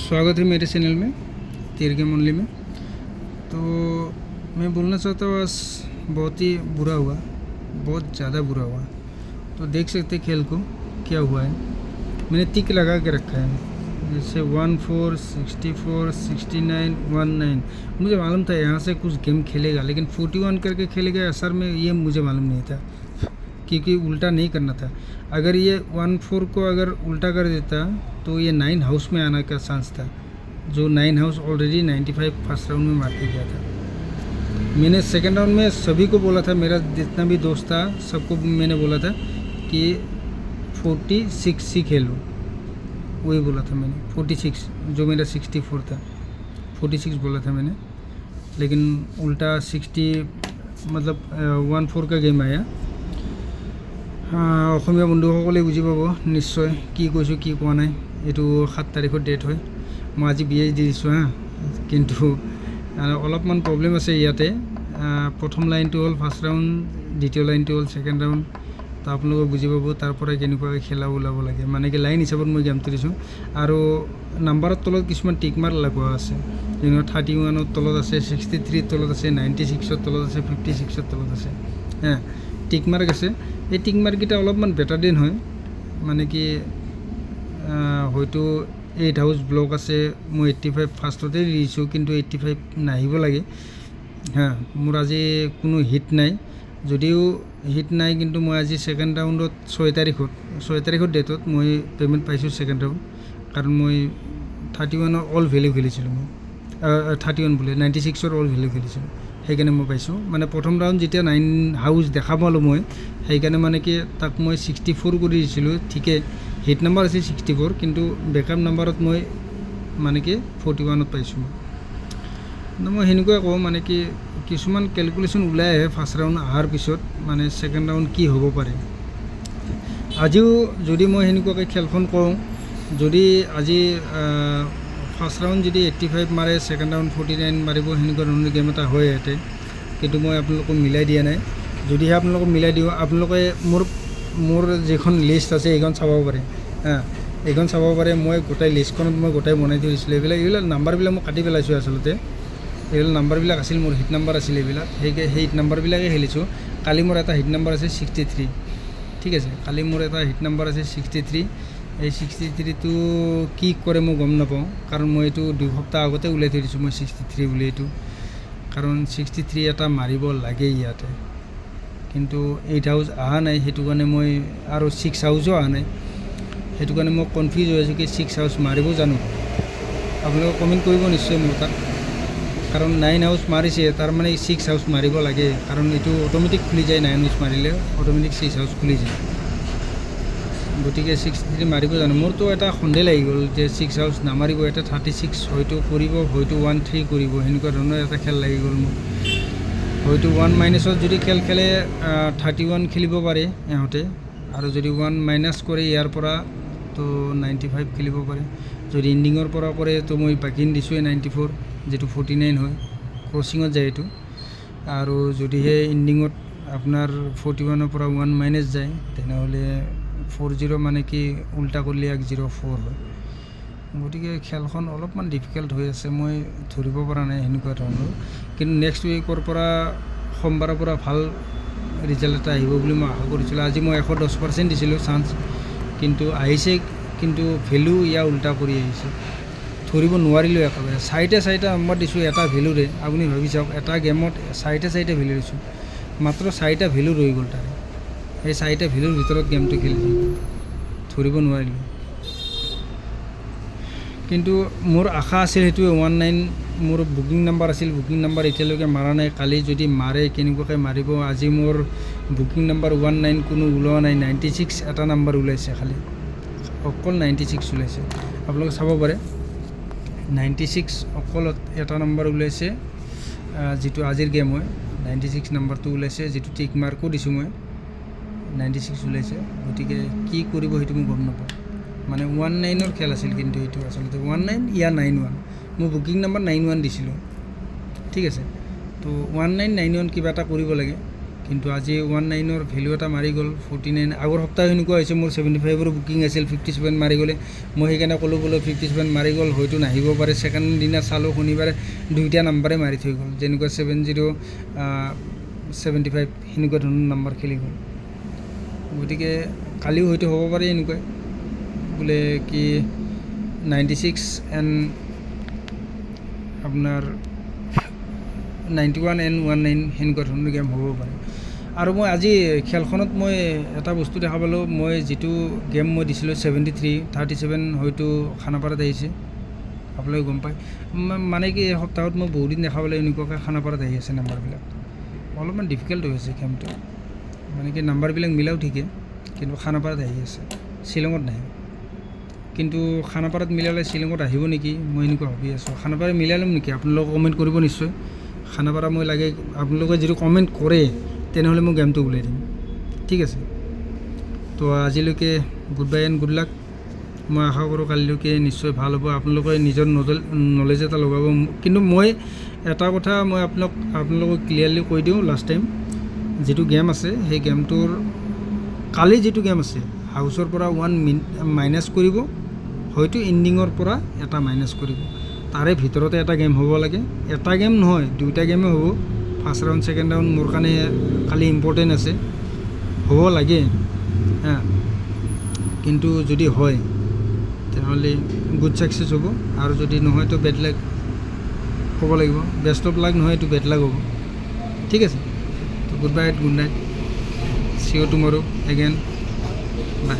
स्वागत है मेरे चैनल में तीर गेम ओनली में। तो मैं बोलना चाहता हूँ आज बहुत ही बुरा हुआ, बहुत ज़्यादा बुरा हुआ। तो देख सकते खेल को क्या हुआ है। मैंने टिक लगा के रखा है, जैसे 14, 64, 69, 19। मुझे मालूम था यहाँ से कुछ गेम खेलेगा, लेकिन 41 करके खेलेगा असर में, ये मुझे मालूम नहीं था क्योंकि उल्टा नहीं करना था। अगर ये 14 को अगर उल्टा कर देता तो ये 9 हाउस में आने का चांस था, जो 9 हाउस ऑलरेडी 95 फर्स्ट राउंड में मार के गया था। मैंने सेकंड राउंड में सभी को बोला था, मेरा जितना भी दोस्त था सबको मैंने बोला था कि 46 ही खेलो, वही बोला था मैंने। 46 जो मेरा 64 था, 46 बोला था मैंने, लेकिन उल्टा 60 मतलब 14 का गेम आया। অসমীয়া বন্ধুসকলে বুজি পাব নিশ্চয় কি কৈছোঁ কি কোৱা নাই। এইটো 7 তাৰিখৰ ডেট হয়, মই আজি বিএইচ দি দিছোঁ কিন্তু অলপমান প্ৰব্লেম আছে ইয়াতে। প্ৰথম লাইনটো হ'ল ফাৰ্ষ্ট ৰাউণ্ড, দ্বিতীয় লাইনটো হ'ল ছেকেণ্ড ৰাউণ্ড। তো আপোনালোকে বুজি পাব তাৰ পৰা কেনেকুৱাকৈ খেলা ওলাব লাগে, মানে কি লাইন হিচাপত মই গেমটো দিছোঁ। আৰু নাম্বাৰৰ তলত কিছুমান টিক মাৰ্ক লগোৱা আছে, যেনেকুৱা 31ৰ তলত আছে, 63ৰ তলত আছে, 96ৰ তলত আছে, 56ৰ তলত আছে, টিক মাৰ্ক আছে। এই টিক মাৰ্ককেইটা অলপমান বেটাৰ দিন হয়, মানে কি হয়তো 8 হাউচ ব্লক আছে, মই 85 ফাৰ্ষ্টতে দিছোঁ, কিন্তু 85 নাহিব লাগে। মোৰ আজি কোনো হিট নাই, যদিও হিট নাই, কিন্তু মই আজি ছেকেণ্ড ৰাউণ্ডত 6 তাৰিখৰ ডেটত মই পে'মেণ্ট পাইছোঁ ছেকেণ্ড ৰাউণ্ড, কাৰণ মই 31ৰ অল ভেলিউ খেলিছিলোঁ। মই 31 বোলে 96ৰ অল ভেলিউ খেলিছিলোঁ, সেইকাৰণে মই পাইছোঁ। মানে প্ৰথম ৰাউণ্ড যেতিয়া 9 হাউচ দেখা পালোঁ মই, সেইকাৰণে মানে কি তাক মই 64 কৰি দিছিলোঁ। ঠিকে হিট নাম্বাৰ আছে 64, কিন্তু বেকআপ নাম্বাৰত মই মানে কি 41ত পাইছোঁ। মই সেনেকুৱাই কওঁ, মানে কি কিছুমান কেলকুলেশ্যন ওলাই আহে ফাৰ্ষ্ট ৰাউণ্ড অহাৰ পিছত, মানে ছেকেণ্ড ৰাউণ্ড কি হ'ব পাৰে। আজিও যদি মই সেনেকুৱাকৈ খেলখন কওঁ, যদি আজি ফাৰ্ষ্ট ৰাউণ্ড যদি 85 মাৰে, ছেকেণ্ড ৰাউণ্ড 49 মাৰিব, সেনেকুৱা ধৰণৰ গেম এটা হয় ইয়াতে, কিন্তু মই আপোনালোকক মিলাই দিয়া নাই। যদিহে আপোনালোকক মিলাই দিওঁ, আপোনালোকে মোৰ যিখন লিষ্ট আছে এইখন চাব পাৰে, এইখন চাব পাৰে। মই গোটেই লিষ্টখনত মই গোটেই বনাই থৈ দিছিলোঁ। এইবিলাক নাম্বাৰবিলাক মই কাটি পেলাইছোঁ আচলতে। এইবিলাক নাম্বাৰবিলাক আছিল, মোৰ হিট নাম্বাৰ আছিল এইবিলাক, সেই হিট নাম্বাৰবিলাকেই খেলিছোঁ। কালি মোৰ এটা হিট নাম্বাৰ আছে 63, ঠিক আছে। কালি মোৰ এটা হিট নাম্বাৰ আছে 63। এই 63টো কি কৰে মই গম নাপাওঁ, কাৰণ মই এইটো 2 সপ্তাহ আগতে ওলাই থৈ দিছোঁ মই 63 বুলি এইটো, কাৰণ 63 এটা মাৰিব লাগে ইয়াতে, কিন্তু 8 হাউচ অহা নাই, সেইটো কাৰণে মই, আৰু 6 হাউচো অহা নাই, সেইটো কাৰণে মই কনফিউজ হৈ আছোঁ কি 6 হাউচ মাৰিব জানো। আপোনালোকে কমেণ্ট কৰিব নিশ্চয় মোৰ তাত, কাৰণ 9 হাউচ মাৰিছে, তাৰমানে 6 হাউচ মাৰিব লাগে, কাৰণ এইটো অট'মেটিক খুলি যায়। 9 হাউচ মাৰিলে অট'মেটিক 6 হাউচ খুলি যায়, গতিকে 63 মাৰিব জানো। মোৰতো এটা সন্দেহ লাগি গ'ল যে 6 হাউচ নামাৰিব, এটা 36 হয়তো কৰিব, হয়তো 13 কৰিব, সেনেকুৱা ধৰণৰ এটা খেল লাগি গ'ল মোৰ। হয়তো 1 মাইনাছত যদি খেল খেলে 31 খেলিব পাৰে ইহঁতে, আৰু যদি 1 মাইনাছ কৰে ইয়াৰ পৰা তো 95 খেলিব পাৰে। যদি ইণ্ডিঙৰ পৰা কৰে তো মই বাকিন দিছোঁৱে 94, যিটো 49 হয়, ক্ৰচিঙত যায় এইটো। আৰু যদিহে ইণ্ডিঙত আপোনাৰ 41ৰ পৰা 1 মাইনাছ যায়, তেনেহ'লে 40 মানে কি উল্টা কৰিলে 104 হয়। গতিকে খেলখন অলপমান ডিফিকাল্ট হৈ আছে, মই ধৰিব পৰা নাই সেনেকুৱা ধৰণৰ। কিন্তু নেক্সট উইকৰ পৰা, সোমবাৰৰ পৰা ভাল ৰিজাল্ট এটা আহিব বুলি মই আশা কৰিছিলোঁ। আজি মই 110% দিছিলোঁ চান্স, কিন্তু আহিছে, কিন্তু ভেলু ইয়াৰ উল্টা কৰি আহিছে, ধৰিব নোৱাৰিলোঁ একেবাৰে। 4টা নম্বৰ দিছোঁ এটা ভেলুৰে। আপুনি ভাবি চাওক, এটা গেমত 4টা ভেলু দিছোঁ, মাত্ৰ 4টা ভেলু ৰৈ গ'ল তাৰে। সেই 4টা ভেলুৰ ভিতৰত গেমটো খেলিছোঁ, ধৰিব নোৱাৰিলোঁ। কিন্তু মোৰ আশা আছিল সেইটোৱে 19 মোৰ বুকিং নাম্বাৰ আছিল, বুকিং নাম্বাৰ এতিয়ালৈকে মাৰা নাই। কালি যদি মাৰে কেনেকুৱাকৈ মাৰিব। আজি মোৰ বুকিং নাম্বাৰ 19 কোনো ওলোৱা নাই, 96 এটা নাম্বাৰ ওলাইছে, খালি অকল 96 ওলাইছে। আপোনালোকে চাব পাৰে 96 অকল এটা নাম্বাৰ ওলাইছে, যিটো আজিৰ গেম হয় 96 নাম্বাৰটো ওলাইছে, যিটো টিক মাৰ্কো দিছোঁ মই 96 ওলাইছে। গতিকে কি কৰিব সেইটো মই গম নাপাওঁ, মানে 19ৰ খেল আছিল, কিন্তু এইটো আচলতে 19 ইয়াৰ 91, মই বুকিং নাম্বাৰ 91 দিছিলোঁ, ঠিক আছে। তো 1991 কিবা এটা কৰিব লাগে, কিন্তু আজি 19ৰ ভেলু এটা মাৰি গ'ল 49 আগৰ সপ্তাহ এনেকুৱা হৈছে মোৰ 75ৰ বুকিং আছিল 57 মাৰি গ'লে মই সেইকাৰণে ক'লোঁ বোলো 57 মাৰি গ'ল হয়তো নাহিব পাৰে ছেকেণ্ড দিনা চালোঁ শনিবাৰে দুইটা নাম্বাৰে মাৰি থৈ গ'ল যেনেকুৱা 70 75 সেনেকুৱা ধৰণৰ নাম্বাৰ খেলি গ'ল গতিকে কালিও হয়তো হ'ব পাৰে এনেকুৱাই বোলে কি 96 এণ্ড আপোনাৰ 91 এণ্ড 19 সেনেকুৱা ধৰণৰ গেম হ'ব পাৰে আৰু মই আজি খেলখনত মই এটা বস্তু দেখা পালোঁ মই যিটো গেম মই দিছিলোঁ 37 হয়তো খানাপাৰাত আহিছে আপোনালোকে গম পায় মানে কি এই সপ্তাহত মই বহুদিন দেখা পালোঁ এনেকুৱাকৈ খানাপাৰাত আহি আছে নাম্বাৰবিলাক অলপমান ডিফিকাল্ট হৈ আছে গেমটো মানে কি নাম্বাৰবিলাক মিলাও ঠিকে কিন্তু খানাপাৰাত আহি আছে শ্বিলঙত নাহে কিন্তু খানাপাৰাত মিলালে শ্বিলঙত আহিব নেকি মই এনেকুৱা ভাবি আছোঁ খানাপাৰা মিলাই ল'ম নেকি আপোনালোকে কমেণ্ট কৰিব নিশ্চয় খানাপাৰা মই লাগে আপোনালোকে যদি কমেণ্ট কৰে তেনেহ'লে মই গেমটো ওলাই দিম ঠিক আছে তো আজিলৈকে good bye and good luck মই আশা কৰোঁ কালিলৈকে নিশ্চয় ভাল হ'ব আপোনালোকে নিজৰ নলেজ এটা লগাব কিন্তু মই এটা কথা মই আপোনালোকক ক্লিয়াৰলি কৈ দিওঁ লাষ্ট টাইম যিটো গেম আছে সেই গেমটোৰ কালি যিটো গেম আছে হাউচৰ পৰা 1 মাইনাছ কৰিব হয়তো এণ্ডিঙৰ পৰা এটা মাইনাছ কৰিব তাৰে ভিতৰতে এটা গেম হ'ব লাগে এটা গেম নহয় দুইটা গেমেই হ'ব ফাৰ্ষ্ট ৰাউণ্ড ছেকেণ্ড ৰাউণ্ড মোৰ কাৰণে কালি ইম্পৰ্টেণ্ট আছে হ'ব লাগে হা কিন্তু যদি হয় তেনেহ'লে গুড ছাকচেছ হ'ব আৰু যদি নহয় তো বেড লাক হ'ব লাগিব বেষ্ট অফ লাক নহয় এইটো বেড লাক হ'ব ঠিক আছে তো good bye good night see you tomorrow again by